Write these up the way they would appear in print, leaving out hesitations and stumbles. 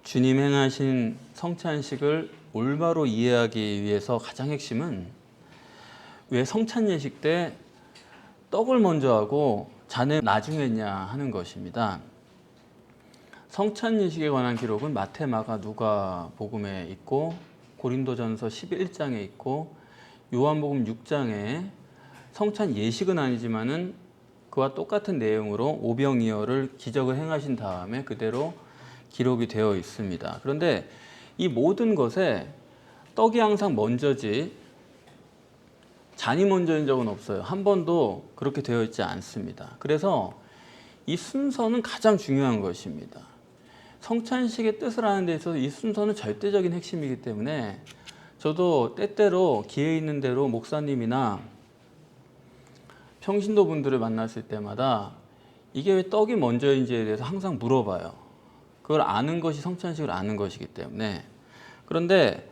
주님 행하신 성찬식을 올바로 이해하기 위해서 가장 핵심은 왜 성찬 예식 때 떡을 먼저 하고 잔을 나중에 했냐 하는 것입니다. 성찬 예식에 관한 기록은 마태, 마가, 누가 복음에 있고 고린도전서 11장에 있고 요한복음 6장에 성찬 예식은 아니지만은 그와 똑같은 내용으로 오병이어를 기적을 행하신 다음에 그대로 기록이 되어 있습니다. 그런데 이 모든 것에 떡이 항상 먼저지 잔이 먼저인 적은 없어요. 한 번도 그렇게 되어 있지 않습니다. 그래서 이 순서는 가장 중요한 것입니다. 성찬식의 뜻을 아는 데 있어서 이 순서는 절대적인 핵심이기 때문에 저도 때때로 기회 있는 대로 목사님이나 평신도 분들을 만났을 때마다 이게 왜 떡이 먼저인지에 대해서 항상 물어봐요. 그걸 아는 것이 성찬식을 아는 것이기 때문에. 그런데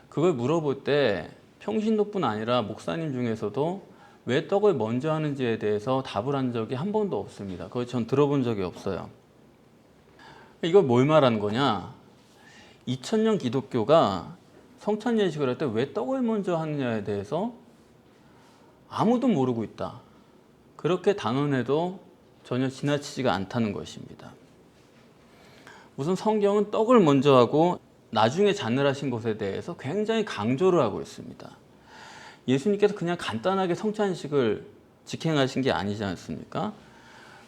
그걸 물어볼 때 평신도뿐 아니라 목사님 중에서도 왜 떡을 먼저 하는지에 대해서 답을 한 적이 한 번도 없습니다. 그걸 전 들어본 적이 없어요. 이걸 뭘 말하는 거냐? 2000년 기독교가 성찬 예식을 할 때 왜 떡을 먼저 하느냐에 대해서 아무도 모르고 있다. 그렇게 단언해도 전혀 지나치지가 않다는 것입니다. 우선 성경은 떡을 먼저 하고 나중에 잔을 하신 것에 대해서 굉장히 강조를 하고 있습니다. 예수님께서 그냥 간단하게 성찬식을 직행하신 게 아니지 않습니까?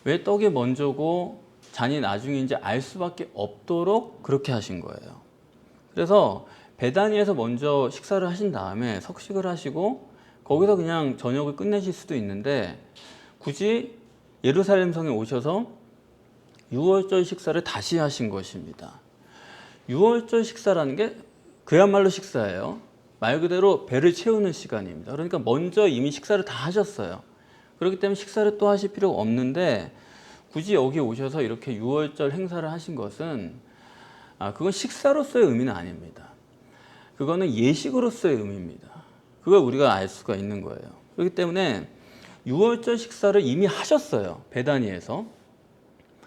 왜 떡이 먼저고 잔이 나중인지 알 수밖에 없도록 그렇게 하신 거예요. 그래서 베다니에서 먼저 식사를 하신 다음에 석식을 하시고 거기서 그냥 저녁을 끝내실 수도 있는데 굳이 예루살렘 성에 오셔서 유월절 식사를 다시 하신 것입니다. 유월절 식사라는 게 그야말로 식사예요. 말 그대로 배를 채우는 시간입니다. 그러니까 먼저 이미 식사를 다 하셨어요. 그렇기 때문에 식사를 또 하실 필요가 없는데 굳이 여기 오셔서 이렇게 유월절 행사를 하신 것은 그건 식사로서의 의미는 아닙니다. 그거는 예식으로서의 의미입니다. 그걸 우리가 알 수가 있는 거예요. 그렇기 때문에 유월절 식사를 이미 하셨어요. 베다니에서.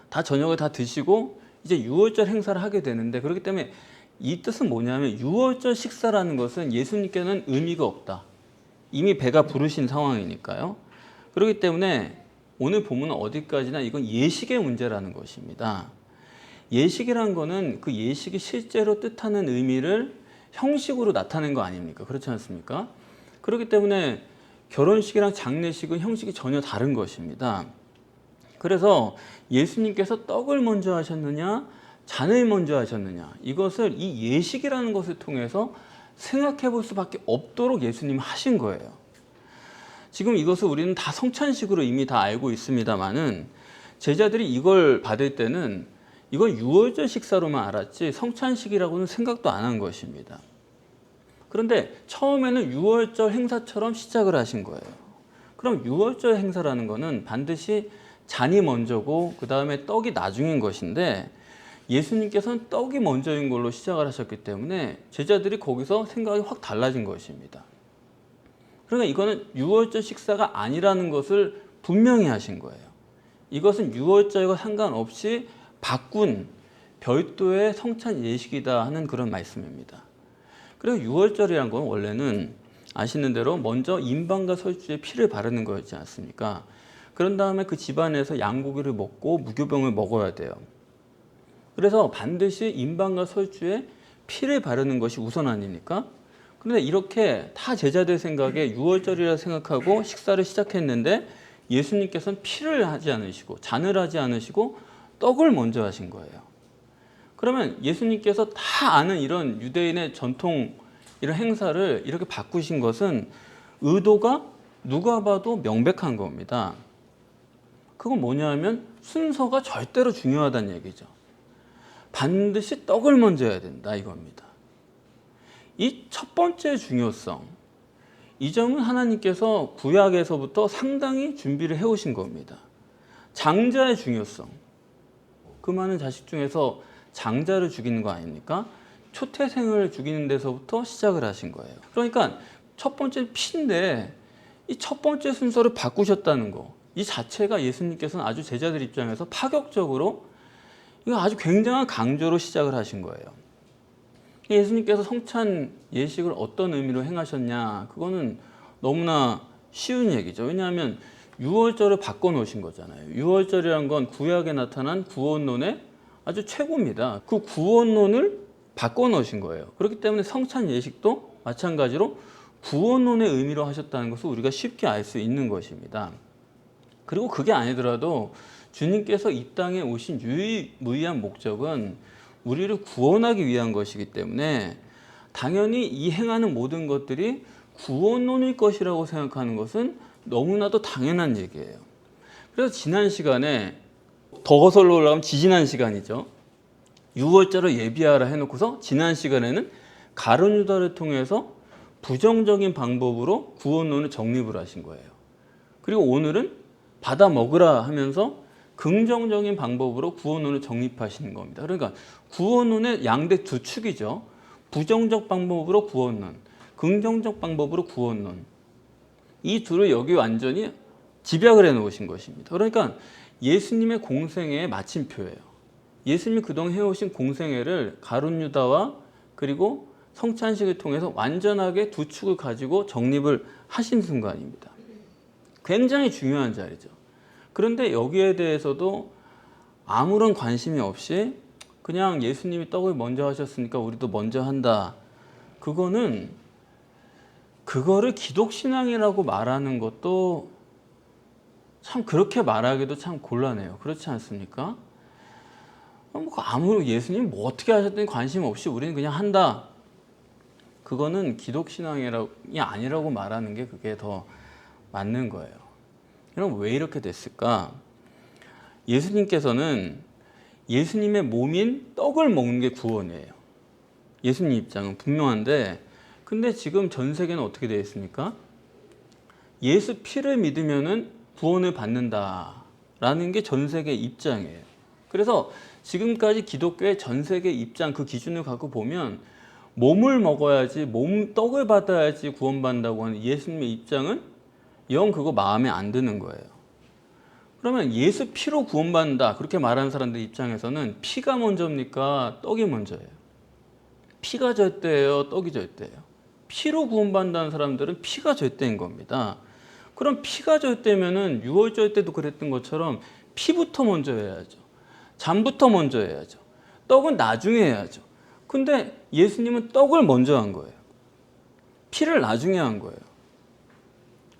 다 저녁을 다 드시고 이제 유월절 행사를 하게 되는데 그렇기 때문에 이 뜻은 뭐냐면 유월절 식사라는 것은 예수님께는 의미가 없다. 이미 배가 부르신 상황이니까요. 그렇기 때문에 오늘 본문은 어디까지나 이건 예식의 문제라는 것입니다. 예식이라는 거는 그 예식이 실제로 뜻하는 의미를 형식으로 나타낸 거 아닙니까? 그렇지 않습니까? 그렇기 때문에 결혼식이랑 장례식은 형식이 전혀 다른 것입니다. 그래서 예수님께서 떡을 먼저 하셨느냐 잔을 먼저 하셨느냐 이것을 이 예식이라는 것을 통해서 생각해 볼 수밖에 없도록 예수님이 하신 거예요. 지금 이것을 우리는 다 성찬식으로 이미 다 알고 있습니다만은 제자들이 이걸 받을 때는 이건 유월절 식사로만 알았지 성찬식이라고는 생각도 안 한 것입니다. 그런데 처음에는 유월절 행사처럼 시작을 하신 거예요. 그럼 유월절 행사라는 거는 반드시 잔이 먼저고 그 다음에 떡이 나중인 것인데 예수님께서는 떡이 먼저인 걸로 시작을 하셨기 때문에 제자들이 거기서 생각이 확 달라진 것입니다. 그러니까 이거는 유월절 식사가 아니라는 것을 분명히 하신 거예요. 이것은 유월절과 상관없이 바꾼 별도의 성찬 예식이다 하는 그런 말씀입니다. 그리고 유월절이란 건 원래는 아시는 대로 먼저 인방과 설주에 피를 바르는 거였지 않습니까? 그런 다음에 그 집안에서 양고기를 먹고 무교병을 먹어야 돼요. 그래서 반드시 인방과 설주에 피를 바르는 것이 우선 아닙니까? 그런데 이렇게 다 제자들 생각에 유월절이라 생각하고 식사를 시작했는데 예수님께서는 피를 하지 않으시고 잔을 하지 않으시고 떡을 먼저 하신 거예요. 그러면 예수님께서 다 아는 이런 유대인의 전통 이런 행사를 이렇게 바꾸신 것은 의도가 누가 봐도 명백한 겁니다. 그건 뭐냐면 순서가 절대로 중요하다는 얘기죠. 반드시 떡을 먼저 해야 된다 이겁니다. 이 첫 번째 중요성, 이 점은 하나님께서 구약에서부터 상당히 준비를 해오신 겁니다. 장자의 중요성, 그 많은 자식 중에서 장자를 죽이는 거 아닙니까? 초태생을 죽이는 데서부터 시작을 하신 거예요. 그러니까 첫 번째 피인데 이 첫 번째 순서를 바꾸셨다는 거, 이 자체가 예수님께서는 아주 제자들 입장에서 파격적으로 이거 아주 굉장한 강조로 시작을 하신 거예요. 예수님께서 성찬 예식을 어떤 의미로 행하셨냐, 그거는 너무나 쉬운 얘기죠. 왜냐하면 유월절을 바꿔놓으신 거잖아요. 유월절이란 건 구약에 나타난 구원론의 아주 최고입니다. 그 구원론을 바꿔놓으신 거예요. 그렇기 때문에 성찬 예식도 마찬가지로 구원론의 의미로 하셨다는 것을 우리가 쉽게 알 수 있는 것입니다. 그리고 그게 아니더라도 주님께서 이 땅에 오신 유일무이한 목적은 우리를 구원하기 위한 것이기 때문에 당연히 이 행하는 모든 것들이 구원론일 것이라고 생각하는 것은 너무나도 당연한 얘기예요. 그래서 지난 시간에 더 거슬러 올라가면 지지난 시간이죠. 6월절을 예비하라 해놓고서 지난 시간에는 가룟 유다를 통해서 부정적인 방법으로 구원론을 정립을 하신 거예요. 그리고 오늘은 받아 먹으라 하면서 긍정적인 방법으로 구원론을 정립하시는 겁니다. 그러니까 구원론의 양대 두 축이죠. 부정적 방법으로 구원론, 긍정적 방법으로 구원론. 이 둘을 여기 완전히 집약을 해놓으신 것입니다. 그러니까 예수님의 공생애의 마침표예요. 예수님이 그동안 해오신 공생애를 가룟 유다와 그리고 성찬식을 통해서 완전하게 두 축을 가지고 정립을 하신 순간입니다. 굉장히 중요한 자리죠. 그런데 여기에 대해서도 아무런 관심이 없이 그냥 예수님이 떡을 먼저 하셨으니까 우리도 먼저 한다. 그거를 기독신앙이라고 말하는 것도 참 그렇게 말하기도 참 곤란해요. 그렇지 않습니까? 예수님 뭐 어떻게 하셨더니 관심 없이 우리는 그냥 한다. 그거는 기독신앙이 아니라고 말하는 게 그게 더 맞는 거예요. 그럼 왜 이렇게 됐을까? 예수님께서는 예수님의 몸인 떡을 먹는 게 구원이에요. 예수님 입장은 분명한데, 근데 지금 전 세계는 어떻게 되어 있습니까? 예수 피를 믿으면은 구원을 받는다라는 게 전 세계 입장이에요. 그래서 지금까지 기독교의 전 세계 입장, 그 기준을 갖고 보면 몸을 먹어야지, 떡을 받아야지 구원받는다고 하는 예수님의 입장은 영 그거 마음에 안 드는 거예요. 그러면 예수 피로 구원받는다 그렇게 말하는 사람들 입장에서는 피가 먼저입니까? 떡이 먼저예요? 피가 절대예요? 떡이 절대예요? 피로 구원받는다는 사람들은 피가 절대인 겁니다. 그럼 피가 절대면은 유월절 때도 그랬던 것처럼 피부터 먼저 해야죠. 잠부터 먼저 해야죠. 떡은 나중에 해야죠. 근데 예수님은 떡을 먼저 한 거예요. 피를 나중에 한 거예요.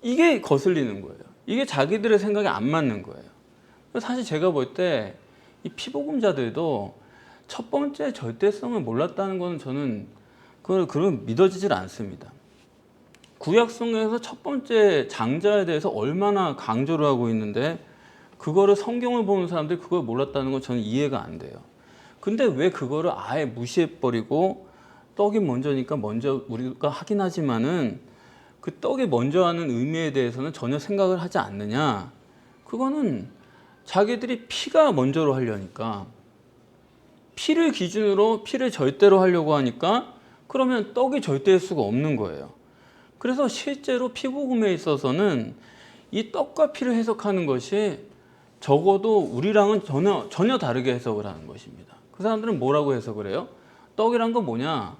이게 거슬리는 거예요. 이게 자기들의 생각에 안 맞는 거예요. 사실 제가 볼 때 이 피복음자들도 첫 번째 절대성을 몰랐다는 것은 저는 그걸 믿어지질 않습니다. 구약성경에서 첫 번째 장자에 대해서 얼마나 강조를 하고 있는데 그거를 성경을 보는 사람들이 그걸 몰랐다는 건 저는 이해가 안 돼요. 근데 왜 그거를 아예 무시해버리고 떡이 먼저니까 먼저 우리가 하긴 하지만은 그 떡이 먼저 하는 의미에 대해서는 전혀 생각을 하지 않느냐. 그거는 자기들이 피가 먼저로 하려니까, 피를 기준으로 피를 절대로 하려고 하니까 그러면 떡이 절대일 수가 없는 거예요. 그래서 실제로 피복음에 있어서는 이 떡과 피를 해석하는 것이 적어도 우리랑은 전혀 다르게 해석을 하는 것입니다. 그 사람들은 뭐라고 해석을 해요? 떡이란 건 뭐냐?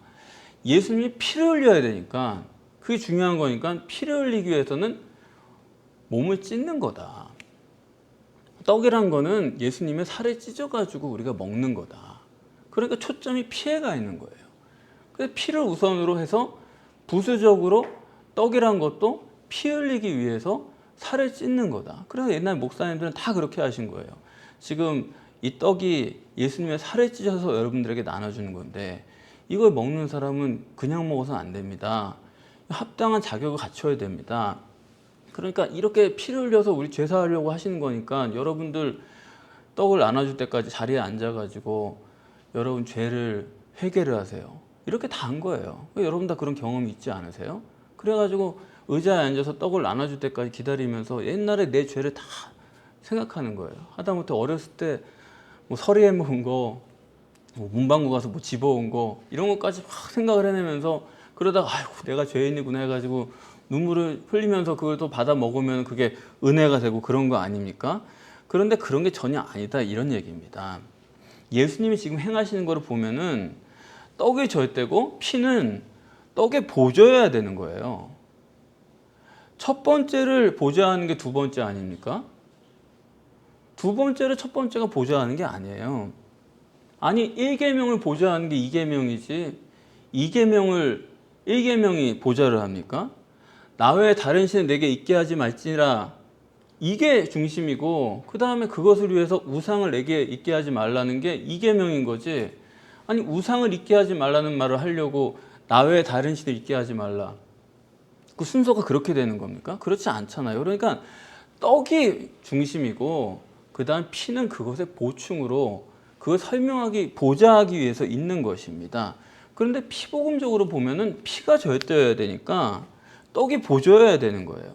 예수님이 피를 흘려야 되니까, 그게 중요한 거니까 피를 흘리기 위해서는 몸을 찢는 거다. 떡이란 거는 예수님의 살을 찢어가지고 우리가 먹는 거다. 그러니까 초점이 피에 가 있는 거예요. 그래서 피를 우선으로 해서 부수적으로 떡이란 것도 피 흘리기 위해서 살을 찢는 거다. 그래서 옛날 목사님들은 다 그렇게 하신 거예요. 지금 이 떡이 예수님의 살을 찢어서 여러분들에게 나눠주는 건데 이걸 먹는 사람은 그냥 먹어서는 안 됩니다. 합당한 자격을 갖춰야 됩니다. 그러니까 이렇게 피를 흘려서 우리 죄사하려고 하시는 거니까 여러분들 떡을 나눠줄 때까지 자리에 앉아가지고 여러분 죄를 회개를 하세요. 이렇게 다 한 거예요. 여러분 다 그런 경험이 있지 않으세요? 그래가지고 의자에 앉아서 떡을 나눠줄 때까지 기다리면서 옛날에 내 죄를 다 생각하는 거예요. 하다못해 어렸을 때 뭐 서리해 먹은 거, 뭐 문방구 가서 뭐 집어온 거 이런 것까지 막 생각을 해내면서 그러다가 아이고 내가 죄인이구나 해가지고 눈물을 흘리면서 그걸 또 받아 먹으면 그게 은혜가 되고 그런 거 아닙니까? 그런데 그런 게 전혀 아니다 이런 얘기입니다. 예수님이 지금 행하시는 거를 보면은 떡이 절대고 피는 떡에 보조여야 되는 거예요. 첫 번째를 보좌하는 게 두 번째 아닙니까? 두 번째를 첫 번째가 보좌하는 게 아니에요. 아니 1계명을 보좌하는 게 2계명이지 2계명을 1계명이 보좌를 합니까? 나 외에 다른 신을 내게 있게 하지 말지니라 이게 중심이고 그 다음에 그것을 위해서 우상을 내게 있게 하지 말라는 게 2계명인 거지. 아니 우상을 있게 하지 말라는 말을 하려고 나 외에 다른 신을 있게 하지 말라. 그 순서가 그렇게 되는 겁니까? 그렇지 않잖아요. 그러니까 떡이 중심이고 그 다음 피는 그것의 보충으로 그걸 설명하기 보좌하기 위해서 있는 것입니다. 그런데 피복음적으로 보면은 피가 절대여야 되니까 떡이 보조여야 되는 거예요.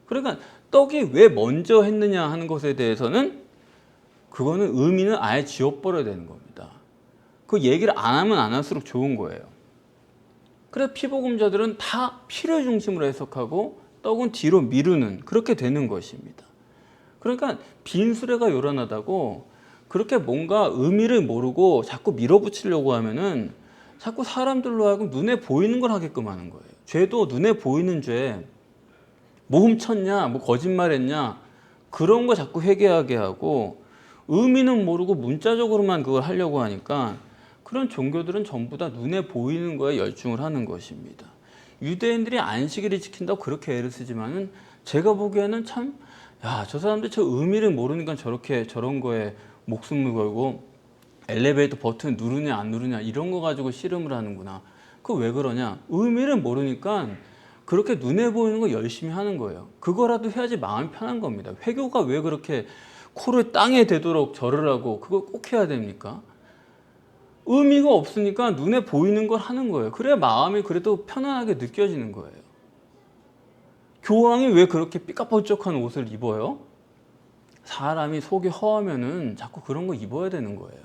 그러니까 떡이 왜 먼저 했느냐 하는 것에 대해서는 그거는 의미는 아예 지워버려야 되는 겁니다. 그 얘기를 안 하면 안 할수록 좋은 거예요. 그래서 피복음자들은 다 피를 중심으로 해석하고 떡은 뒤로 미루는 그렇게 되는 것입니다. 그러니까 빈수레가 요란하다고 그렇게 뭔가 의미를 모르고 자꾸 밀어붙이려고 하면은 자꾸 사람들로 하여금 눈에 보이는 걸 하게끔 하는 거예요. 죄도 눈에 보이는 죄, 뭐 훔쳤냐, 뭐 거짓말했냐 그런 거 자꾸 회개하게 하고 의미는 모르고 문자적으로만 그걸 하려고 하니까 그런 종교들은 전부 다 눈에 보이는 거에 열중을 하는 것입니다. 유대인들이 안식일을 지킨다고 그렇게 애를 쓰지만은 제가 보기에는 참, 야, 저 사람들 저 의미를 모르니까 저렇게 저런 거에 목숨을 걸고 엘리베이터 버튼 누르냐 안 누르냐 이런 거 가지고 씨름을 하는구나. 그거 왜 그러냐? 의미를 모르니까 그렇게 눈에 보이는 거 열심히 하는 거예요. 그거라도 해야지 마음이 편한 겁니다. 회교가 왜 그렇게 코를 땅에 대도록 절을 하고 그걸 꼭 해야 됩니까? 의미가 없으니까 눈에 보이는 걸 하는 거예요. 그래야 마음이 그래도 편안하게 느껴지는 거예요. 교황이 왜 그렇게 삐까뻔쩍한 옷을 입어요? 사람이 속이 허하면은 자꾸 그런 거 입어야 되는 거예요.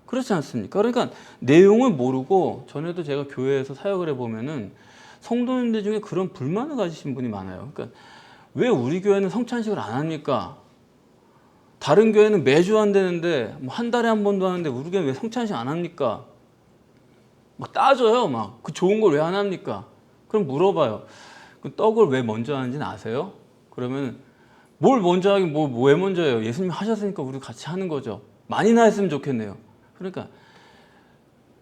그렇지 않습니까? 그러니까 내용을 모르고 전에도 제가 교회에서 사역을 해보면은 성도님들 중에 그런 불만을 가지신 분이 많아요. 그러니까 왜 우리 교회는 성찬식을 안 합니까? 다른 교회는 매주 한다는데 뭐 한 달에 한 번도 하는데 우리 교회는 왜 성찬식 안 합니까? 막 따져요. 막 그 좋은 걸 왜 안 합니까? 그럼 물어봐요. 그 떡을 왜 먼저 하는지는 아세요? 그러면 뭘 먼저 하긴 뭐 왜 먼저 해요? 예수님이 하셨으니까 우리 같이 하는 거죠. 많이나 했으면 좋겠네요. 그러니까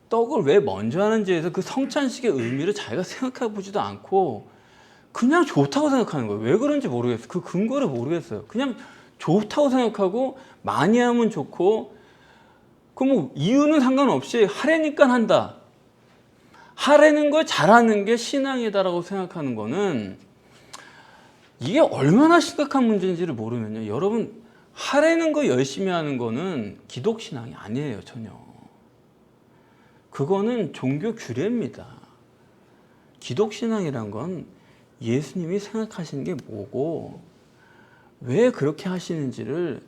떡을 왜 먼저 하는지에서 그 성찬식의 의미를 자기가 생각해 보지도 않고 그냥 좋다고 생각하는 거예요. 왜 그런지 모르겠어요. 그 근거를 모르겠어요. 그냥 좋다고 생각하고 많이 하면 좋고 그 뭐 이유는 상관없이 하라니까 한다. 하라는 걸 잘하는 게 신앙이다라고 생각하는 거는 이게 얼마나 심각한 문제인지를 모르면요. 여러분 하라는 거 열심히 하는 거는 기독신앙이 아니에요. 전혀. 그거는 종교 규례입니다. 기독신앙이란 건 예수님이 생각하시는 게 뭐고 왜 그렇게 하시는지를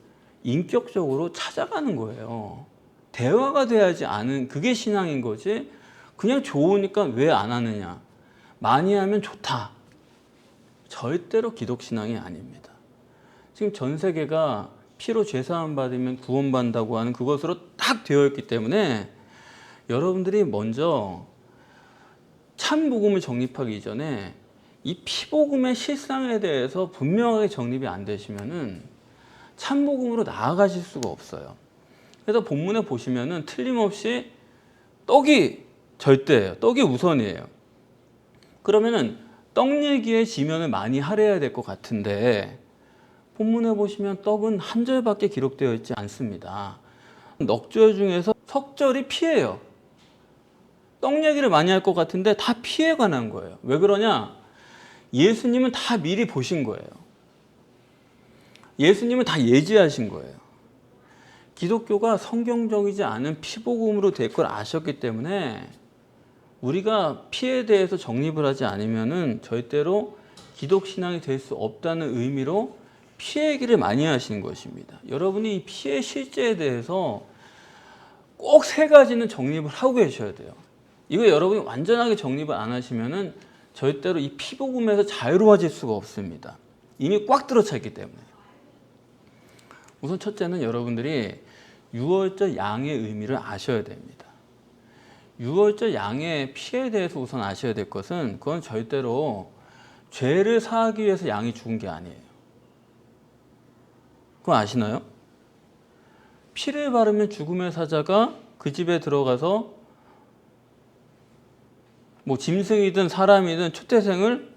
인격적으로 찾아가는 거예요. 대화가 돼야지 아는 그게 신앙인 거지 그냥 좋으니까 왜 안 하느냐 많이 하면 좋다 절대로 기독신앙이 아닙니다. 지금 전 세계가 피로 죄사함 받으면 구원받는다고 하는 그것으로 딱 되어 있기 때문에 여러분들이 먼저 참복음을 정립하기 이전에 이 피복음의 실상에 대해서 분명하게 정립이 안 되시면은 참복음으로 나아가실 수가 없어요. 그래서 본문에 보시면은 틀림없이 떡이 절대예요. 떡이 우선이에요. 그러면은 떡 얘기에 지면을 많이 할애해야 될 것 같은데 본문에 보시면 떡은 한 절밖에 기록되어 있지 않습니다. 넉 절 중에서 석절이 피예요. 떡 얘기를 많이 할 것 같은데 다 피에 관한 거예요. 왜 그러냐? 예수님은 다 미리 보신 거예요. 예수님은 다 예지하신 거예요. 기독교가 성경적이지 않은 피복음으로 될 걸 아셨기 때문에 우리가 피에 대해서 정립을 하지 않으면은 절대로 기독신앙이 될 수 없다는 의미로 피 얘기를 많이 하시는 것입니다. 여러분이 이 피의 실제에 대해서 꼭 세 가지는 정립을 하고 계셔야 돼요. 이거 여러분이 완전하게 정립을 안 하시면은 절대로 이 피복음에서 자유로워질 수가 없습니다. 이미 꽉 들어차 있기 때문에. 우선 첫째는 여러분들이 유월절 양의 의미를 아셔야 됩니다. 유월절 양의 피에 대해서 우선 아셔야 될 것은 그건 절대로 죄를 사하기 위해서 양이 죽은 게 아니에요. 그거 아시나요? 피를 바르면 죽음의 사자가 그 집에 들어가서 뭐 짐승이든 사람이든 초태생을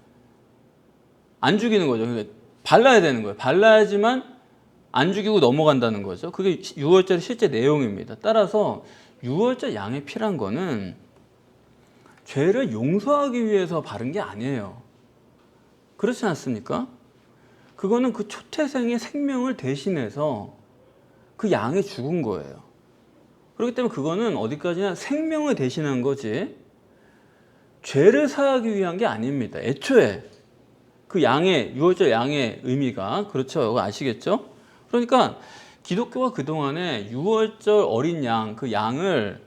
안 죽이는 거죠. 그러니까 발라야 되는 거예요. 발라야지만 안 죽이고 넘어간다는 거죠. 그게 유월절의 실제 내용입니다. 따라서 유월절 양의 피란 거는 죄를 용서하기 위해서 바른 게 아니에요. 그렇지 않습니까? 그거는 그 초태생의 생명을 대신해서 그 양이 죽은 거예요. 그렇기 때문에 그거는 어디까지나 생명을 대신한 거지 죄를 사하기 위한 게 아닙니다. 애초에 그 양의 유월절 양의 의미가 그렇죠. 아시겠죠? 그러니까 기독교가 그동안에 유월절 어린 양, 그 양을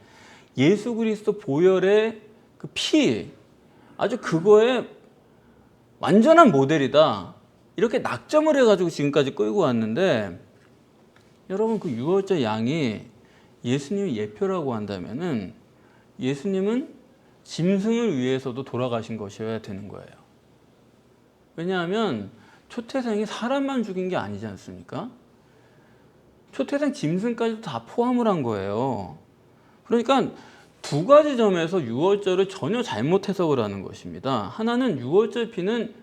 예수 그리스도 보혈의 그 피, 아주 그거에 완전한 모델이다. 이렇게 낙점을 해가지고 지금까지 끌고 왔는데 여러분 그 유월절 양이 예수님의 예표라고 한다면은 예수님은 짐승을 위해서도 돌아가신 것이어야 되는 거예요. 왜냐하면 초태생이 사람만 죽인 게 아니지 않습니까? 초태생 짐승까지도 다 포함을 한 거예요. 그러니까 두 가지 점에서 유월절을 전혀 잘못 해석을 하는 것입니다. 하나는 유월절 피는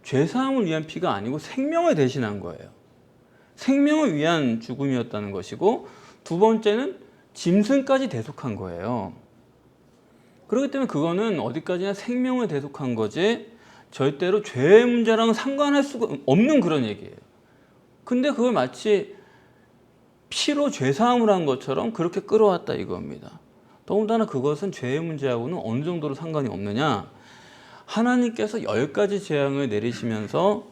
죄사함을 위한 피가 아니고 생명을 대신한 거예요. 생명을 위한 죽음이었다는 것이고 두 번째는 짐승까지 대속한 거예요. 그렇기 때문에 그거는 어디까지나 생명을 대속한 거지 절대로 죄의 문제랑은 상관할 수가 없는 그런 얘기예요. 근데 그걸 마치 피로 죄사함을 한 것처럼 그렇게 끌어왔다 이겁니다. 더군다나 그것은 죄의 문제하고는 어느 정도로 상관이 없느냐. 하나님께서 10가지 재앙을 내리시면서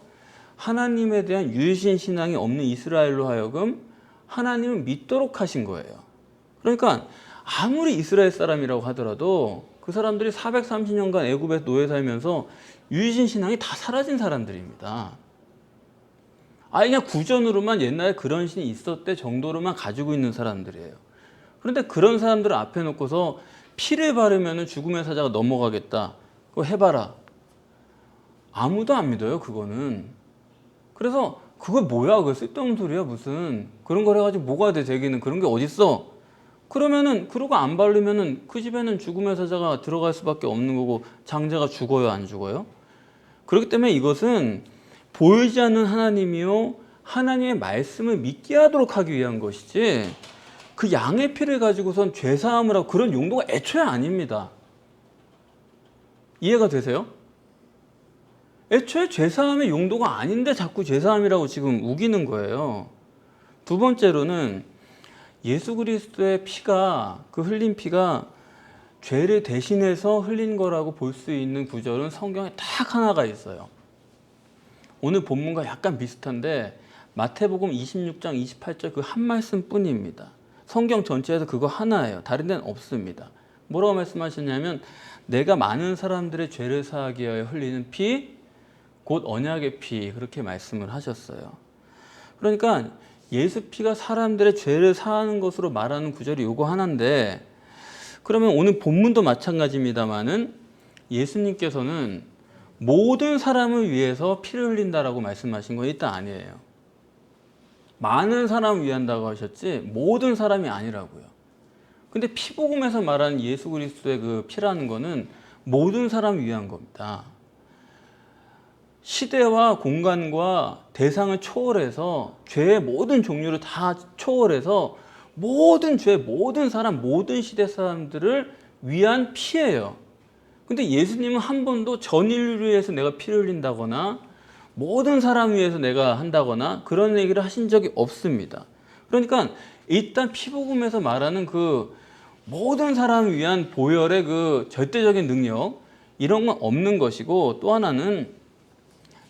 하나님에 대한 유일신 신앙이 없는 이스라엘로 하여금 하나님을 믿도록 하신 거예요. 그러니까 아무리 이스라엘 사람이라고 하더라도 그 사람들이 430년간 애굽에 노예 살면서 유일신 신앙이 다 사라진 사람들입니다. 그냥 구전으로만 옛날에 그런 신이 있었대 정도로만 가지고 있는 사람들이에요. 그런데 그런 사람들을 앞에 놓고서 피를 바르면 죽음의 사자가 넘어가겠다. 그거 해봐라. 아무도 안 믿어요, 그거는. 그래서 그거 뭐야? 그거 쓸데없는 소리야, 무슨. 그런 걸 해가지고 뭐가 돼, 되기는. 그런 게 어딨어? 그러면은, 그러고 안 바르면은 그 집에는 죽음의 사자가 들어갈 수밖에 없는 거고, 장자가 죽어요, 안 죽어요? 그렇기 때문에 이것은 보이지 않는 하나님이요, 하나님의 말씀을 믿게 하도록 하기 위한 것이지, 그 양의 피를 가지고선 죄사함을 하고 그런 용도가 애초에 아닙니다. 이해가 되세요? 애초에 죄사함의 용도가 아닌데 자꾸 죄사함이라고 지금 우기는 거예요. 두 번째로는 예수 그리스도의 피가, 그 흘린 피가 죄를 대신해서 흘린 거라고 볼 수 있는 구절은 성경에 딱 하나가 있어요. 오늘 본문과 약간 비슷한데 마태복음 26장 28절 그 한 말씀 뿐입니다. 성경 전체에서 그거 하나예요. 다른 데는 없습니다. 뭐라고 말씀하셨냐면 내가 많은 사람들의 죄를 사하기 위하여 흘리는 피, 곧 언약의 피, 그렇게 말씀을 하셨어요. 그러니까 예수 피가 사람들의 죄를 사하는 것으로 말하는 구절이 요거 하나인데, 그러면 오늘 본문도 마찬가지입니다만은 예수님께서는 모든 사람을 위해서 피를 흘린다라고 말씀하신 건 일단 아니에요. 많은 사람을 위한다고 하셨지 모든 사람이 아니라고요. 근데 피복음에서 말하는 예수 그리스도의 그 피라는 거는 모든 사람을 위한 겁니다. 시대와 공간과 대상을 초월해서 죄의 모든 종류를 다 초월해서 모든 죄, 모든 사람, 모든 시대 사람들을 위한 피예요. 근데 예수님은 한 번도 전 인류를 위해서 내가 피를 흘린다거나 모든 사람을 위해서 내가 한다거나 그런 얘기를 하신 적이 없습니다. 그러니까 일단 피복음에서 말하는 그 모든 사람을 위한 보혈의 그 절대적인 능력 이런 건 없는 것이고, 또 하나는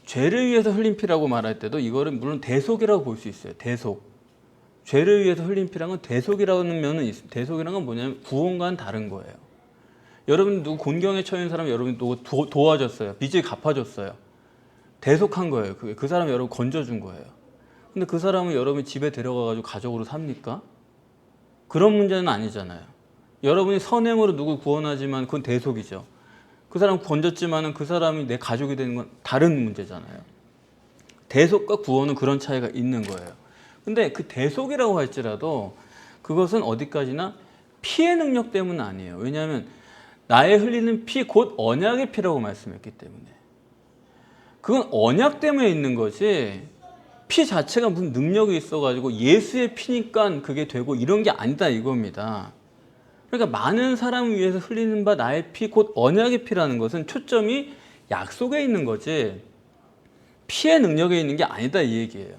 죄를 위해서 흘린 피라고 말할 때도 이거를 물론 대속이라고 볼 수 있어요. 대속. 죄를 위해서 흘린 피라는 건 대속이라는 면은 있습니다. 대속이라는 건 뭐냐면 구원과는 다른 거예요. 여러분 누구 곤경에 처한 사람 여러분 누구 도와줬어요. 빚을 갚아줬어요. 대속한 거예요. 그 사람 여러분 건져준 거예요. 근데 그 사람은 여러분 집에 데려가가지고 가족으로 삽니까? 그런 문제는 아니잖아요. 여러분이 선행으로 누굴 구원하지만 그건 대속이죠. 그 사람 건졌지만은 그 사람이 내 가족이 되는 건 다른 문제잖아요. 대속과 구원은 그런 차이가 있는 거예요. 근데 그 대속이라고 할지라도 그것은 어디까지나 피의 능력 때문은 아니에요. 왜냐하면 나의 흘리는 피 곧 언약의 피라고 말씀했기 때문에. 그건 언약 때문에 있는 거지 피 자체가 무슨 능력이 있어가지고 예수의 피니까 그게 되고 이런 게 아니다 이겁니다. 그러니까 많은 사람을 위해서 흘리는 바 나의 피 곧 언약의 피라는 것은 초점이 약속에 있는 거지 피의 능력에 있는 게 아니다 이 얘기예요.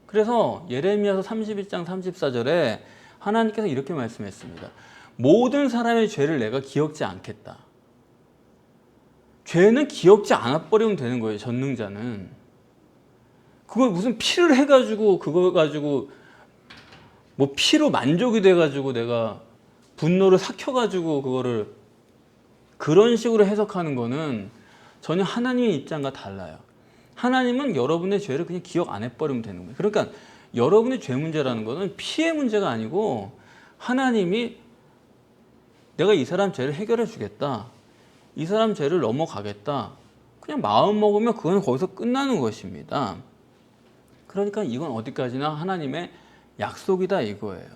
그래서 예레미야서 31장 34절에 하나님께서 이렇게 말씀했습니다. 모든 사람의 죄를 내가 기억지 않겠다. 죄는 기억지 않아버리면 되는 거예요. 전능자는. 그걸 무슨 피를 해가지고 그거 가지고 뭐 피로 만족이 돼가지고 내가 분노를 삭혀가지고 그거를 그런 식으로 해석하는 거는 전혀 하나님의 입장과 달라요. 하나님은 여러분의 죄를 그냥 기억 안 해버리면 되는 거예요. 그러니까 여러분의 죄 문제라는 거는 피의 문제가 아니고 하나님이 내가 이 사람 죄를 해결해 주겠다. 이 사람 죄를 넘어가겠다. 그냥 마음 먹으면 그건 거기서 끝나는 것입니다. 그러니까 이건 어디까지나 하나님의 약속이다 이거예요.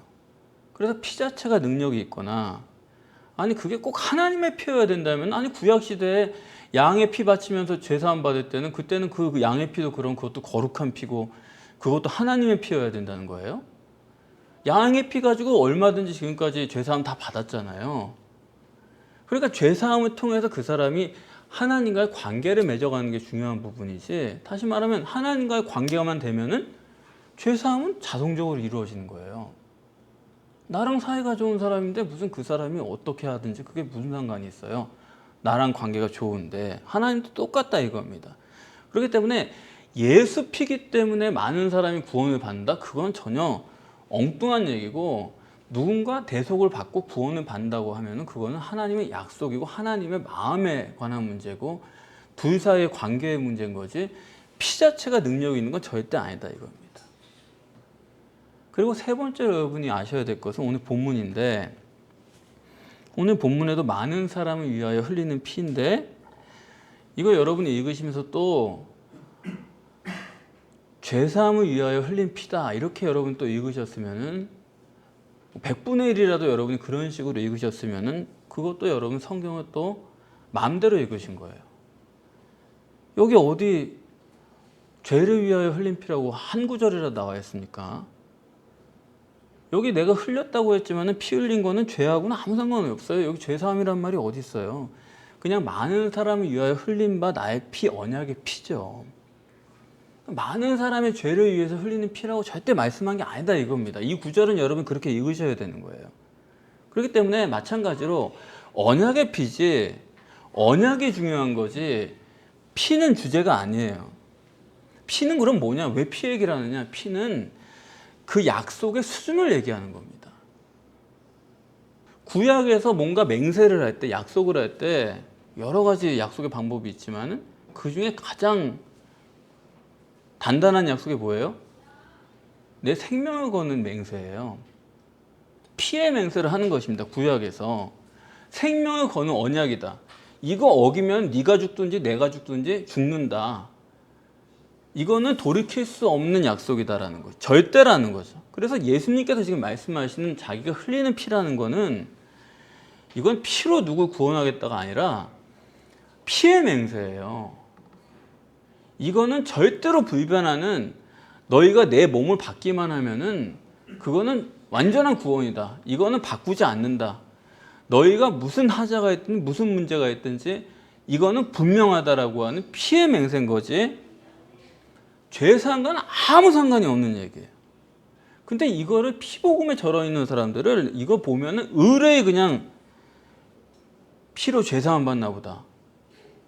그래서 피 자체가 능력이 있거나 아니 그게 꼭 하나님의 피여야 된다면 아니 구약시대에 양의 피 바치면서 죄사함 받을 때는 그때는 그 양의 피도 그런 그것도 거룩한 피고 그것도 하나님의 피여야 된다는 거예요. 양의 피 가지고 얼마든지 지금까지 죄사함 다 받았잖아요. 그러니까 죄사함을 통해서 그 사람이 하나님과의 관계를 맺어가는 게 중요한 부분이지 다시 말하면 하나님과의 관계만 되면은 죄사함은 자동적으로 이루어지는 거예요. 나랑 사이가 좋은 사람인데 무슨 그 사람이 어떻게 하든지 그게 무슨 상관이 있어요. 나랑 관계가 좋은데 하나님도 똑같다 이겁니다. 그렇기 때문에 예수 피기 때문에 많은 사람이 구원을 받는다? 그건 전혀 엉뚱한 얘기고 누군가 대속을 받고 구원을 받는다고 하면 그거는 하나님의 약속이고 하나님의 마음에 관한 문제고 둘 사이의 관계의 문제인 거지 피 자체가 능력이 있는 건 절대 아니다 이겁니다. 그리고 세 번째로 여러분이 아셔야 될 것은 오늘 본문인데 오늘 본문에도 많은 사람을 위하여 흘리는 피인데 이거 여러분이 읽으시면서 또 죄사함을 위하여 흘린 피다 이렇게 여러분 또 읽으셨으면은 100분의 1이라도 여러분이 그런 식으로 읽으셨으면은 그것도 여러분 성경을 또 마음대로 읽으신 거예요. 여기 어디 죄를 위하여 흘린 피라고 한 구절이라도 나와 있습니까? 여기 내가 흘렸다고 했지만은 피 흘린 거는 죄하고는 아무 상관이 없어요. 여기 죄사함이란 말이 어디 있어요? 그냥 많은 사람을 위하여 흘린 바 나의 피 언약의 피죠. 많은 사람의 죄를 위해서 흘리는 피라고 절대 말씀한 게 아니다 이겁니다. 이 구절은 여러분 그렇게 읽으셔야 되는 거예요. 그렇기 때문에 마찬가지로 언약의 피지 언약이 중요한 거지 피는 주제가 아니에요. 피는 그럼 뭐냐? 왜 피 얘기를 하느냐? 피는 그 약속의 수준을 얘기하는 겁니다. 구약에서 뭔가 맹세를 할 때 약속을 할 때 여러 가지 약속의 방법이 있지만 그 중에 가장 단단한 약속이 뭐예요? 내 생명을 거는 맹세예요. 피의 맹세를 하는 것입니다. 구약에서 생명을 거는 언약이다. 이거 어기면 네가 죽든지 내가 죽든지 죽는다. 이거는 돌이킬 수 없는 약속이다라는 거죠. 절대라는 거죠. 그래서 예수님께서 지금 말씀하시는 자기가 흘리는 피라는 거는 이건 피로 누굴 구원하겠다가 아니라 피의 맹세예요. 이거는 절대로 불변하는 너희가 내 몸을 받기만 하면은 그거는 완전한 구원이다. 이거는 바꾸지 않는다. 너희가 무슨 하자가 있든 무슨 문제가 있든지 이거는 분명하다라고 하는 피의 맹세인 거지 죄사함과는 아무 상관이 없는 얘기예요. 근데 이거를 피복음에 절어 있는 사람들을 이거 보면은 의뢰에 그냥 피로 죄사함 받나 보다.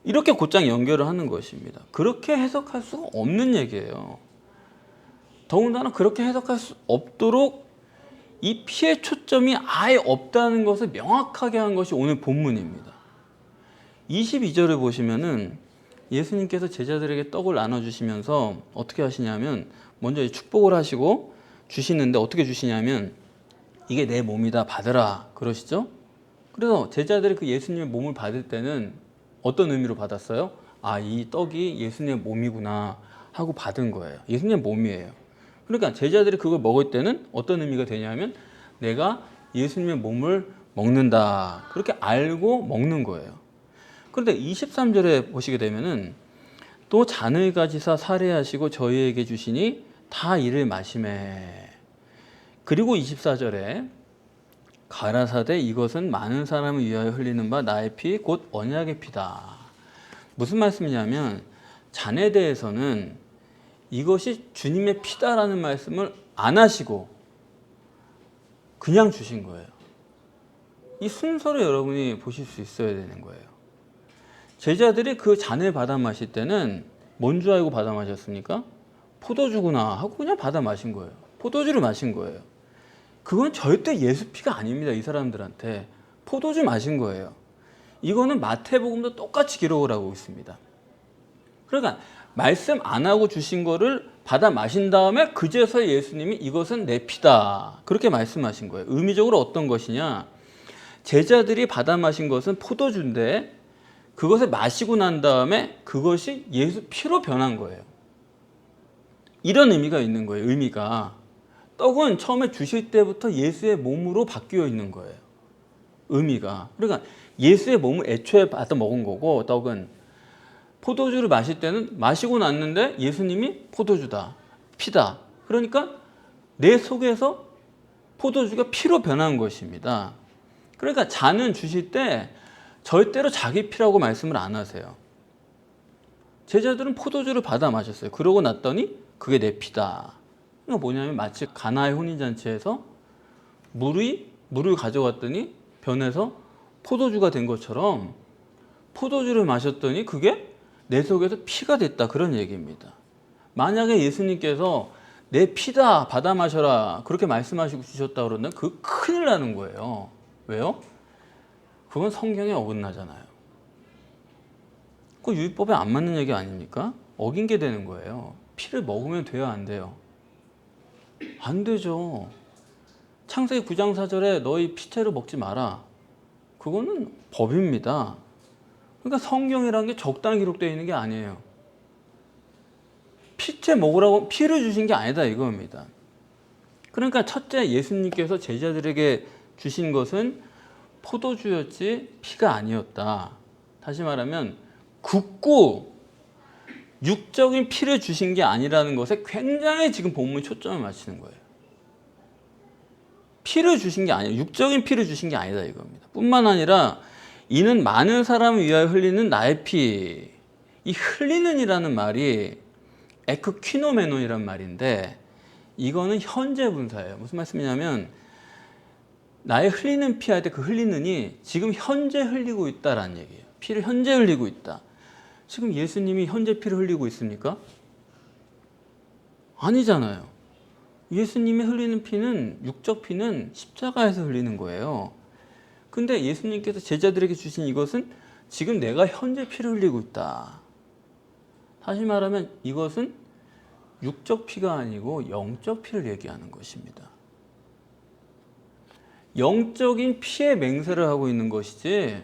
이렇게 곧장 연결을 하는 것입니다. 그렇게 해석할 수가 없는 얘기예요. 더군다나 그렇게 해석할 수 없도록 이 피의 초점이 아예 없다는 것을 명확하게 한 것이 오늘 본문입니다. 22절을 보시면은 예수님께서 제자들에게 떡을 나눠주시면서 어떻게 하시냐면 먼저 축복을 하시고 주시는데 어떻게 주시냐면 이게 내 몸이다 받으라 그러시죠? 그래서 제자들이 그 예수님의 몸을 받을 때는 어떤 의미로 받았어요? 아, 이 떡이 예수님의 몸이구나 하고 받은 거예요. 예수님의 몸이에요. 그러니까 제자들이 그걸 먹을 때는 어떤 의미가 되냐면 내가 예수님의 몸을 먹는다 그렇게 알고 먹는 거예요. 그런데 23절에 보시게 되면은 또 잔을 가지사 살해하시고 저희에게 주시니 다 이를 마시매. 그리고 24절에 가라사대 이것은 많은 사람을 위하여 흘리는 바 나의 피 곧 언약의 피다. 무슨 말씀이냐면 잔에 대해서는 이것이 주님의 피다라는 말씀을 안 하시고 그냥 주신 거예요. 이 순서를 여러분이 보실 수 있어야 되는 거예요. 제자들이 그 잔을 받아 마실 때는 뭔 줄 알고 받아 마셨습니까? 포도주구나 하고 그냥 받아 마신 거예요. 포도주를 마신 거예요. 그건 절대 예수 피가 아닙니다. 이 사람들한테 포도주 마신 거예요. 이거는 마태복음도 똑같이 기록을 하고 있습니다. 그러니까 말씀 안 하고 주신 거를 받아 마신 다음에 그제서 예수님이 이것은 내 피다 그렇게 말씀하신 거예요. 의미적으로 어떤 것이냐, 제자들이 받아 마신 것은 포도주인데 그것을 마시고 난 다음에 그것이 예수 피로 변한 거예요. 이런 의미가 있는 거예요. 의미가 떡은 처음에 주실 때부터 예수의 몸으로 바뀌어 있는 거예요. 의미가. 그러니까 예수의 몸을 애초에 받아 먹은 거고, 떡은 포도주를 마실 때는 마시고 났는데 예수님이 포도주다, 피다. 그러니까 내 속에서 포도주가 피로 변한 것입니다. 그러니까 잔은 주실 때 절대로 자기 피라고 말씀을 안 하세요. 제자들은 포도주를 받아 마셨어요. 그러고 났더니 그게 내 피다. 그러니까 뭐냐면 마치 가나의 혼인잔치에서 물을 가져갔더니 변해서 포도주가 된 것처럼 포도주를 마셨더니 그게 내 속에서 피가 됐다, 그런 얘기입니다. 만약에 예수님께서 내 피다 받아 마셔라 그렇게 말씀하시고 주셨다 그러면 그 큰일 나는 거예요. 왜요? 그건 성경에 어긋나잖아요. 그 율법에 안 맞는 얘기 아닙니까? 어긴 게 되는 거예요. 피를 먹으면 돼요, 안 돼요? 안 되죠. 창세기 9장 4절에 너희 피채로 먹지 마라. 그거는 법입니다. 그러니까 성경이라는 게 적당히 기록되어 있는 게 아니에요. 피채 먹으라고 피를 주신 게 아니다 이겁니다. 그러니까 첫째, 예수님께서 제자들에게 주신 것은 포도주였지 피가 아니었다. 다시 말하면 굳고 육적인 피를 주신 게 아니라는 것에 굉장히 지금 본문이 초점을 맞추는 거예요. 피를 주신 게 아니에요. 육적인 피를 주신 게 아니다 이겁니다. 뿐만 아니라 이는 많은 사람을 위하여 흘리는 나의 피. 이 흘리는이라는 말이 에크퀴노메논이란 말인데 이거는 현재 분사예요. 무슨 말씀이냐면 나의 흘리는 피 할 때 그 흘리는이 지금 현재 흘리고 있다라는 얘기예요. 피를 현재 흘리고 있다. 지금 예수님이 현재 피를 흘리고 있습니까? 아니잖아요. 예수님이 흘리는 피는, 육적 피는 십자가에서 흘리는 거예요. 근데 예수님께서 제자들에게 주신 이것은 지금 내가 현재 피를 흘리고 있다. 다시 말하면 이것은 육적 피가 아니고 영적 피를 얘기하는 것입니다. 영적인 피의 맹세를 하고 있는 것이지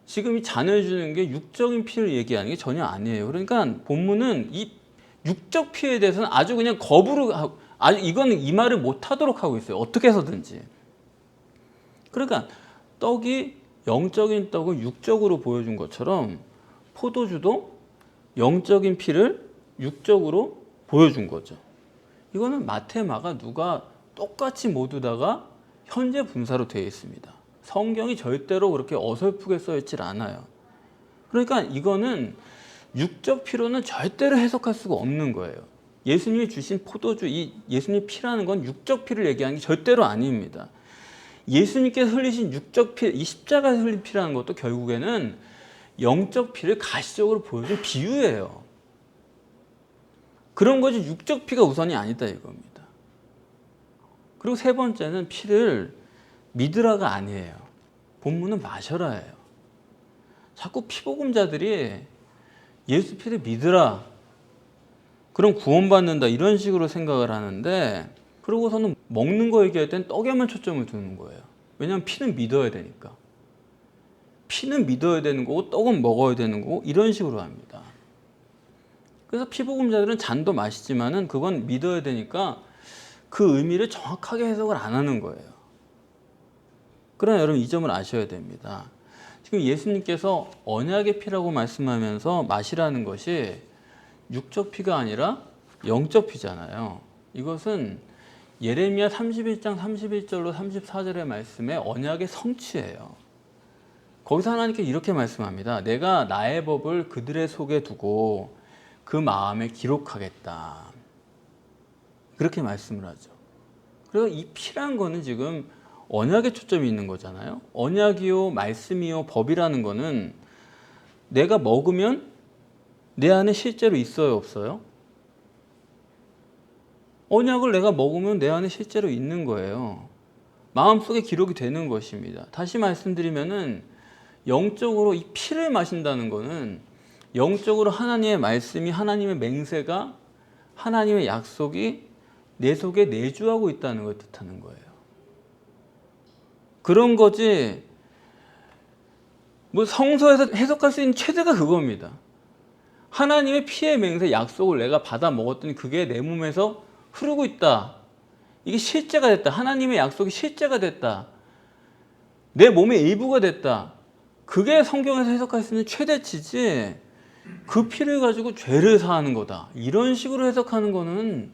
지금 이 잔을 주는 게 육적인 피를 얘기하는 게 전혀 아니에요. 그러니까 본문은 이 육적 피에 대해서는 아주 그냥 거부를 하고, 아주 이거는 이 말을 못 하도록 하고 있어요. 어떻게 해서든지. 그러니까 떡이 영적인 떡을 육적으로 보여준 것처럼 포도주도 영적인 피를 육적으로 보여준 거죠. 이거는 마태, 마가, 누가 똑같이 모두 다가 현재 분사로 되어 있습니다. 성경이 절대로 그렇게 어설프게 써있질 않아요. 그러니까 이거는 육적 피로는 절대로 해석할 수가 없는 거예요. 예수님이 주신 포도주, 이 예수님 피라는 건 육적 피를 얘기하는 게 절대로 아닙니다. 예수님께서 흘리신 육적 피, 이 십자가에서 흘린 피라는 것도 결국에는 영적 피를 가시적으로 보여준 비유예요. 그런 거지 육적 피가 우선이 아니다 이겁니다. 그리고 세 번째는 피를 믿으라가 아니에요. 본문은 마셔라예요. 자꾸 피복음자들이 예수 피를 믿으라, 그럼 구원받는다 이런 식으로 생각을 하는데 그러고서는 먹는 거 얘기할 땐 떡에만 초점을 두는 거예요. 왜냐하면 피는 믿어야 되니까. 피는 믿어야 되는 거고 떡은 먹어야 되는 거고 이런 식으로 합니다. 그래서 피복음자들은 잔도 마시지만은 그건 믿어야 되니까 그 의미를 정확하게 해석을 안 하는 거예요. 그러나 여러분 이 점을 아셔야 됩니다. 지금 예수님께서 언약의 피라고 말씀하면서 마시라는 것이 육적 피가 아니라 영적 피잖아요. 이것은 예레미야 31장 31절로 34절의 말씀의 언약의 성취예요. 거기서 하나님께서 이렇게 말씀합니다. 내가 나의 법을 그들의 속에 두고 그 마음에 기록하겠다. 그렇게 말씀을 하죠. 그래서 이 피란 거는 지금 언약에 초점이 있는 거잖아요. 언약이요, 말씀이요, 법이라는 거는 내가 먹으면 내 안에 실제로 있어요, 없어요? 언약을 내가 먹으면 내 안에 실제로 있는 거예요. 마음속에 기록이 되는 것입니다. 다시 말씀드리면은 영적으로 이 피를 마신다는 거는 영적으로 하나님의 말씀이, 하나님의 맹세가, 하나님의 약속이 내 속에 내주하고 있다는 걸 뜻하는 거예요. 그런 거지 뭐 성서에서 해석할 수 있는 최대가 그겁니다. 하나님의 피의 맹세 약속을 내가 받아 먹었더니 그게 내 몸에서 흐르고 있다. 이게 실제가 됐다. 하나님의 약속이 실제가 됐다. 내 몸의 일부가 됐다. 그게 성경에서 해석할 수 있는 최대치지 그 피를 가지고 죄를 사하는 거다. 이런 식으로 해석하는 거는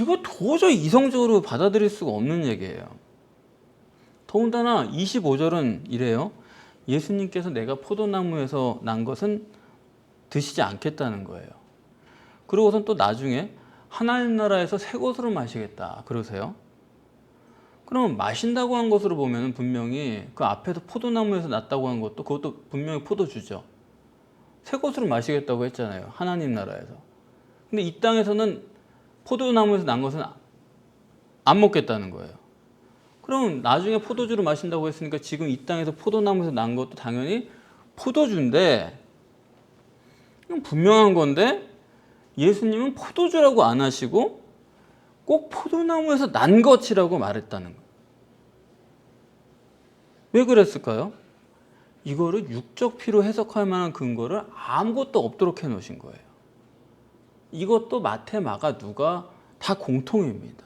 이거 도저히 이성적으로 받아들일 수가 없는 얘기예요. 더군다나 25절은 이래요. 예수님께서 내가 포도나무에서 난 것은 드시지 않겠다는 거예요. 그러고선 또 나중에 하나님 나라에서 새 것으로 마시겠다 그러세요. 그러면 마신다고 한 것으로 보면 분명히 그 앞에서 포도나무에서 났다고 한 것도 그것도 분명히 포도주죠. 새 것으로 마시겠다고 했잖아요. 하나님 나라에서. 근데 이 땅에서는 포도나무에서 난 것은 안 먹겠다는 거예요. 그럼 나중에 포도주를 마신다고 했으니까 지금 이 땅에서 포도나무에서 난 것도 당연히 포도주인데 이건 분명한 건데 예수님은 포도주라고 안 하시고 꼭 포도나무에서 난 것이라고 말했다는 거예요. 왜 그랬을까요? 이거를 육적 피로 해석할 만한 근거를 아무것도 없도록 해놓으신 거예요. 이것도 마태, 마가, 누가 다 공통입니다.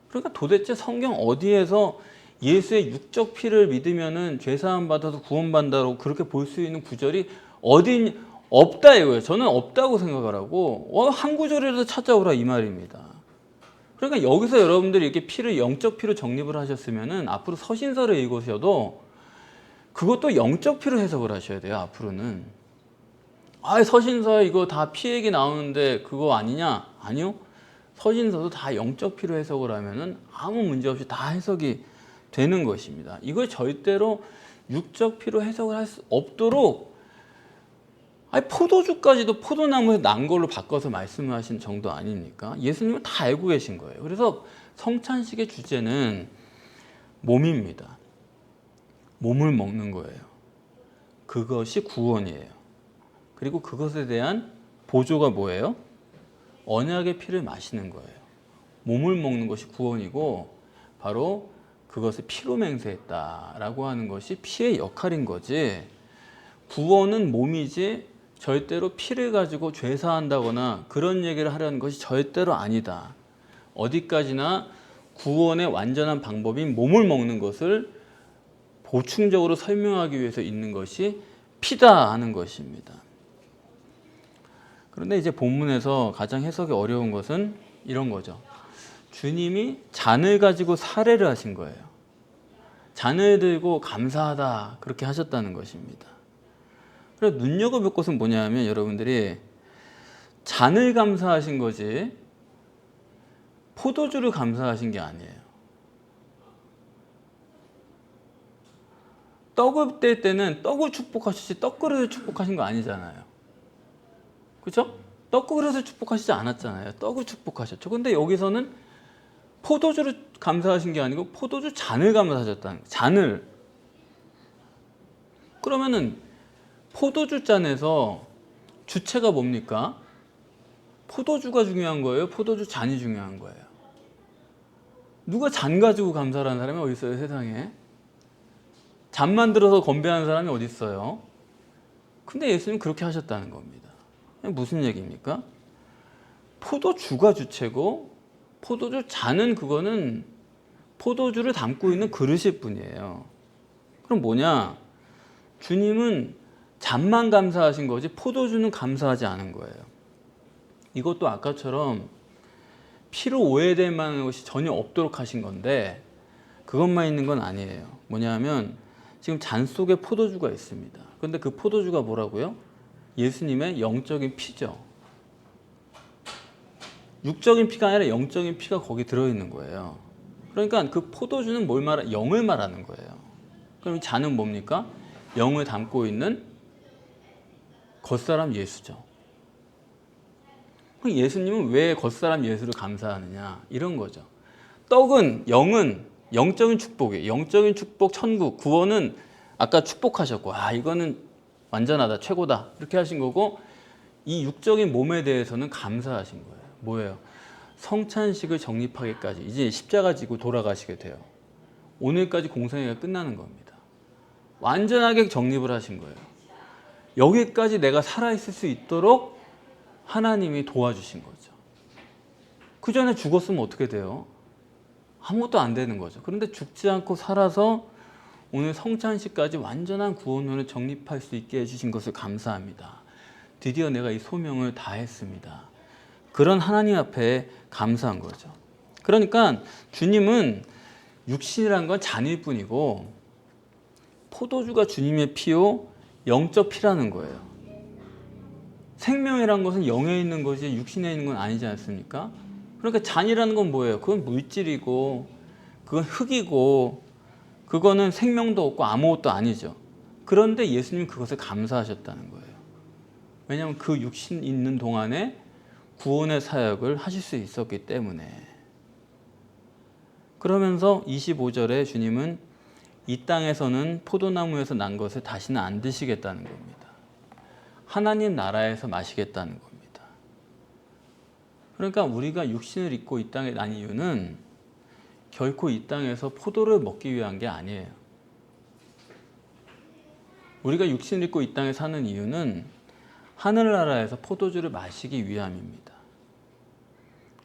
그러니까 도대체 성경 어디에서 예수의 육적 피를 믿으면은 죄사함 받아서 구원받는다고 그렇게 볼 수 있는 구절이 어디 없다 이거예요. 저는 없다고 생각을 하고 한 구절이라도 찾아오라 이 말입니다. 그러니까 여기서 여러분들이 이렇게 피를 영적 피로 정립을 하셨으면은 앞으로 서신서를 읽으셔도 그것도 영적 피로 해석을 하셔야 돼요. 앞으로는 서신서에 이거 다 피 얘기 나오는데 그거 아니냐? 아니요. 서신서도 다 영적 피로 해석을 하면은 아무 문제 없이 다 해석이 되는 것입니다. 이걸 절대로 육적 피로 해석을 할 수 없도록 포도주까지도 포도나무에서 난 걸로 바꿔서 말씀하신 정도 아닙니까? 예수님은 다 알고 계신 거예요. 그래서 성찬식의 주제는 몸입니다. 몸을 먹는 거예요. 그것이 구원이에요. 그리고 그것에 대한 보조가 뭐예요? 언약의 피를 마시는 거예요. 몸을 먹는 것이 구원이고 바로 그것을 피로 맹세했다라고 하는 것이 피의 역할인 거지 구원은 몸이지 절대로 피를 가지고 죄사한다거나 그런 얘기를 하려는 것이 절대로 아니다. 어디까지나 구원의 완전한 방법인 몸을 먹는 것을 보충적으로 설명하기 위해서 있는 것이 피다 하는 것입니다. 그런데 이제 본문에서 가장 해석이 어려운 것은 이런 거죠. 주님이 잔을 가지고 사례를 하신 거예요. 잔을 들고 감사하다 그렇게 하셨다는 것입니다. 그래서 눈여겨볼 것은 뭐냐면 여러분들이 잔을 감사하신 거지 포도주를 감사하신 게 아니에요. 떡을 뗄 때는 떡을 축복하시지 떡그릇을 축복하신 거 아니잖아요. 그렇죠? 떡그릇을 축복하시지 않았잖아요. 떡을 축복하셨죠. 근데 여기서는 포도주를 감사하신 게 아니고 포도주 잔을 감사하셨다는 거예요. 잔을. 그러면은 포도주 잔에서 주체가 뭡니까? 포도주가 중요한 거예요? 포도주 잔이 중요한 거예요? 누가 잔 가지고 감사를 하는 사람이 어디 있어요, 세상에? 잔만 들어서 건배하는 사람이 어디 있어요? 근데 예수님 그렇게 하셨다는 겁니다. 무슨 얘기입니까? 포도주가 주체고 포도주 잔은 그거는 포도주를 담고 있는 그릇일 뿐이에요. 그럼 뭐냐? 주님은 잔만 감사하신 거지 포도주는 감사하지 않은 거예요. 이것도 아까처럼 피로 오해될 만한 것이 전혀 없도록 하신 건데 그것만 있는 건 아니에요. 뭐냐면 지금 잔 속에 포도주가 있습니다. 그런데 그 포도주가 뭐라고요? 예수님의 영적인 피죠. 육적인 피가 아니라 영적인 피가 거기 들어있는 거예요. 그러니까 그 포도주는 뭘 말하? 영을 말하는 거예요. 그럼 잔은 뭡니까? 영을 담고 있는 겉사람 예수죠. 그럼 예수님은 왜 겉사람 예수를 감사하느냐? 이런 거죠. 떡은 영은 영적인 축복이에요. 영적인 축복, 천국, 구원은 아까 축복하셨고 이거는 완전하다, 최고다 이렇게 하신 거고 이 육적인 몸에 대해서는 감사하신 거예요. 뭐예요? 성찬식을 정립하기까지 이제 십자가 지고 돌아가시게 돼요. 오늘까지 공생애가 끝나는 겁니다. 완전하게 정립을 하신 거예요. 여기까지 내가 살아있을 수 있도록 하나님이 도와주신 거죠. 그 전에 죽었으면 어떻게 돼요? 아무것도 안 되는 거죠. 그런데 죽지 않고 살아서 오늘 성찬식까지 완전한 구원론을 정립할 수 있게 해주신 것을 감사합니다. 드디어 내가 이 소명을 다했습니다. 그런 하나님 앞에 감사한 거죠. 그러니까 주님은 육신이란 건 잔일 뿐이고 포도주가 주님의 피요 영적 피라는 거예요. 생명이란 것은 영에 있는 것이 육신에 있는 건 아니지 않습니까? 그러니까 잔이라는 건 뭐예요? 그건 물질이고 그건 흙이고 그거는 생명도 없고 아무것도 아니죠. 그런데 예수님은 그것을 감사하셨다는 거예요. 왜냐하면 그 육신 있는 동안에 구원의 사역을 하실 수 있었기 때문에. 그러면서 25절에 주님은 이 땅에서는 포도나무에서 난 것을 다시는 안 드시겠다는 겁니다. 하나님 나라에서 마시겠다는 겁니다. 그러니까 우리가 육신을 입고 이 땅에 난 이유는 결코 이 땅에서 포도를 먹기 위한 게 아니에요. 우리가 육신을 입고 이 땅에 사는 이유는 하늘나라에서 포도주를 마시기 위함입니다.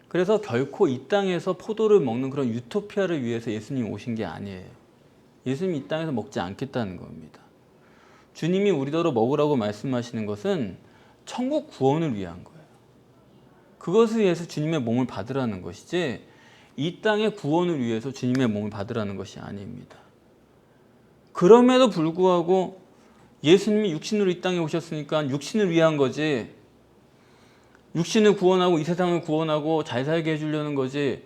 그래서 결코 이 땅에서 포도를 먹는 그런 유토피아를 위해서 예수님이 오신 게 아니에요. 예수님이 이 땅에서 먹지 않겠다는 겁니다. 주님이 우리더러 먹으라고 말씀하시는 것은 천국 구원을 위한 거예요. 그것을 위해서 주님의 몸을 받으라는 것이지 이 땅의 구원을 위해서 주님의 몸을 받으라는 것이 아닙니다. 그럼에도 불구하고 예수님이 육신으로 이 땅에 오셨으니까 육신을 위한 거지 육신을 구원하고 이 세상을 구원하고 잘 살게 해주려는 거지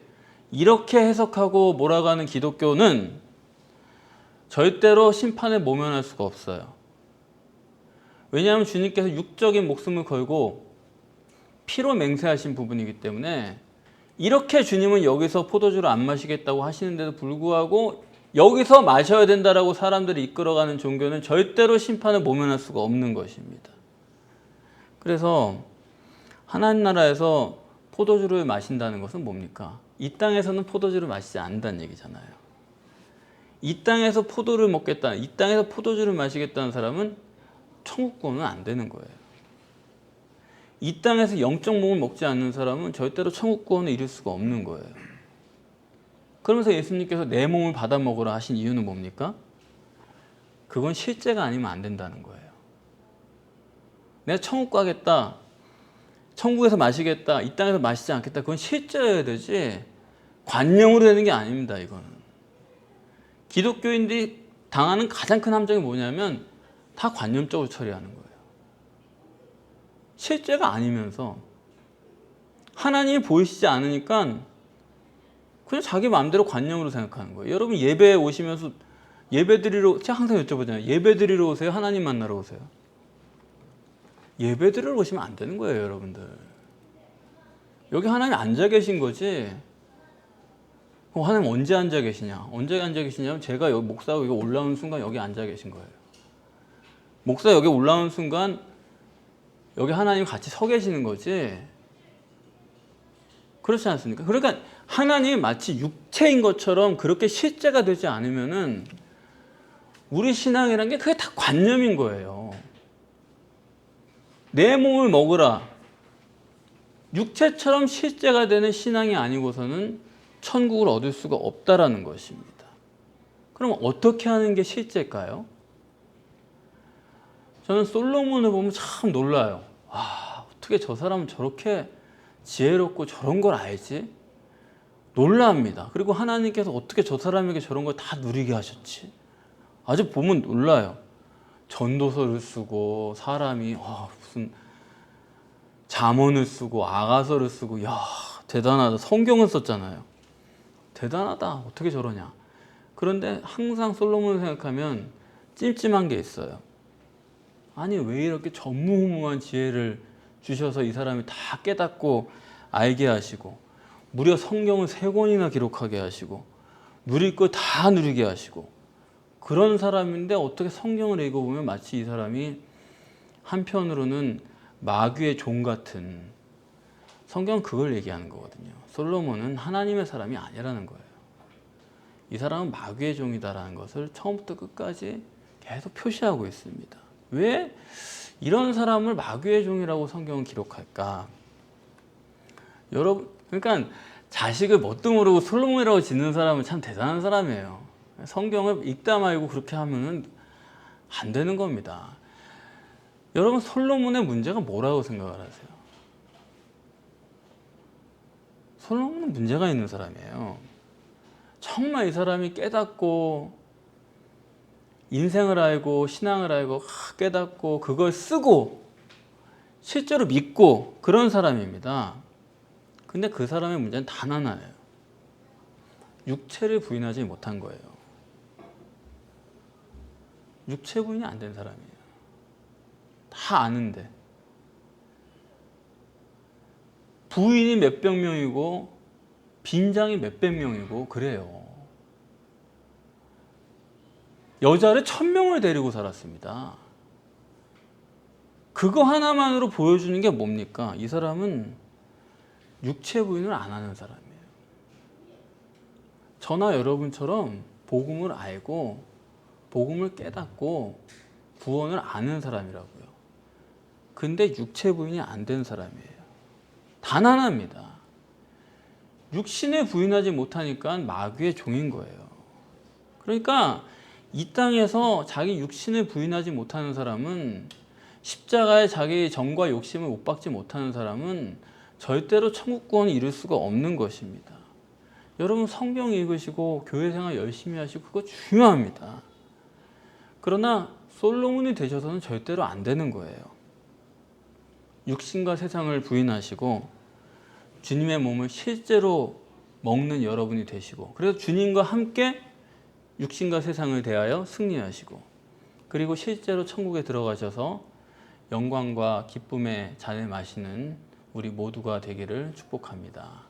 이렇게 해석하고 몰아가는 기독교는 절대로 심판을 모면할 수가 없어요. 왜냐하면 주님께서 육적인 목숨을 걸고 피로 맹세하신 부분이기 때문에 이렇게 주님은 여기서 포도주를 안 마시겠다고 하시는데도 불구하고 여기서 마셔야 된다라고 사람들이 이끌어가는 종교는 절대로 심판을 모면할 수가 없는 것입니다. 그래서 하나님 나라에서 포도주를 마신다는 것은 뭡니까? 이 땅에서는 포도주를 마시지 않는다는 얘기잖아요. 이 땅에서 포도를 먹겠다, 이 땅에서 포도주를 마시겠다는 사람은 천국 구원은 안 되는 거예요. 이 땅에서 영적 몸을 먹지 않는 사람은 절대로 천국 구원을 이룰 수가 없는 거예요. 그러면서 예수님께서 내 몸을 받아 먹으라 하신 이유는 뭡니까? 그건 실제가 아니면 안 된다는 거예요. 내가 천국 가겠다, 천국에서 마시겠다, 이 땅에서 마시지 않겠다, 그건 실제여야 되지 관념으로 되는 게 아닙니다. 이거는 기독교인들이 당하는 가장 큰 함정이 뭐냐면 다 관념적으로 처리하는 거예요. 실제가 아니면서 하나님이 보이시지 않으니까 그냥 자기 마음대로 관념으로 생각하는 거예요. 여러분 예배에 오시면서 예배 드리러, 제가 항상 여쭤보잖아요. 예배 드리러 오세요? 하나님 만나러 오세요? 예배 드리러 오시면 안 되는 거예요, 여러분들. 여기 하나님 앉아 계신 거지. 그럼 하나님 언제 앉아 계시냐? 언제 앉아 계시냐면 제가 여기 목사가 여기 올라오는 순간 여기 앉아 계신 거예요. 목사 여기 올라오는 순간 여기 하나님 같이 서 계시는 거지. 그렇지 않습니까? 그러니까 하나님이 마치 육체인 것처럼 그렇게 실제가 되지 않으면은 우리 신앙이란 게 그게 다 관념인 거예요. 내 몸을 먹으라. 육체처럼 실제가 되는 신앙이 아니고서는 천국을 얻을 수가 없다라는 것입니다. 그럼 어떻게 하는 게 실제일까요? 저는 솔로몬을 보면 참 놀라요. 와, 어떻게 저 사람은 저렇게 지혜롭고 저런 걸 알지? 놀랍니다. 그리고 하나님께서 어떻게 저 사람에게 저런 걸 다 누리게 하셨지? 아주 보면 놀라요. 전도서를 쓰고 사람이 무슨 잠언을 쓰고 아가서를 쓰고, 야, 대단하다. 성경을 썼잖아요. 대단하다. 어떻게 저러냐. 그런데 항상 솔로몬을 생각하면 찜찜한 게 있어요. 아니, 왜 이렇게 전무후무한 지혜를 주셔서 이 사람이 다 깨닫고 알게 하시고, 무려 성경을 3권이나 기록하게 하시고, 누릴 거 다 누리게 하시고, 그런 사람인데 어떻게 성경을 읽어보면 마치 이 사람이 한편으로는 마귀의 종 같은, 성경은 그걸 얘기하는 거거든요. 솔로몬은 하나님의 사람이 아니라는 거예요. 이 사람은 마귀의 종이다라는 것을 처음부터 끝까지 계속 표시하고 있습니다. 왜 이런 사람을 마귀의 종이라고 성경은 기록할까? 여러분, 그러니까 자식을 뭣도 모르고 솔로몬이라고 짓는 사람은 참 대단한 사람이에요. 성경을 읽다 말고 그렇게 하면은 안 되는 겁니다. 여러분, 솔로몬의 문제가 뭐라고 생각을 하세요? 솔로몬은 문제가 있는 사람이에요. 정말 이 사람이 깨닫고 인생을 알고 신앙을 알고 깨닫고 그걸 쓰고 실제로 믿고 그런 사람입니다. 근데 그 사람의 문제는 단 하나예요. 육체를 부인하지 못한 거예요. 육체 부인이 안 된 사람이에요. 다 아는데. 부인이 몇백 명이고 빈장이 몇백 명이고 그래요. 여자를 1000명을 데리고 살았습니다. 그거 하나만으로 보여주는 게 뭡니까? 이 사람은 육체 부인을 안 하는 사람이에요. 저나 여러분처럼 복음을 알고 복음을 깨닫고 구원을 아는 사람이라고요. 근데 육체 부인이 안 된 사람이에요. 단 하나입니다. 육신을 부인하지 못하니까 마귀의 종인 거예요. 그러니까 이 땅에서 자기 육신을 부인하지 못하는 사람은, 십자가에 자기 정과 욕심을 못 박지 못하는 사람은 절대로 천국 구원을 이룰 수가 없는 것입니다. 여러분, 성경 읽으시고 교회 생활 열심히 하시고 그거 중요합니다. 그러나 솔로몬이 되셔서는 절대로 안 되는 거예요. 육신과 세상을 부인하시고 주님의 몸을 실제로 먹는 여러분이 되시고, 그래서 주님과 함께 육신과 세상을 대하여 승리하시고, 그리고 실제로 천국에 들어가셔서 영광과 기쁨의 잔을 마시는 우리 모두가 되기를 축복합니다.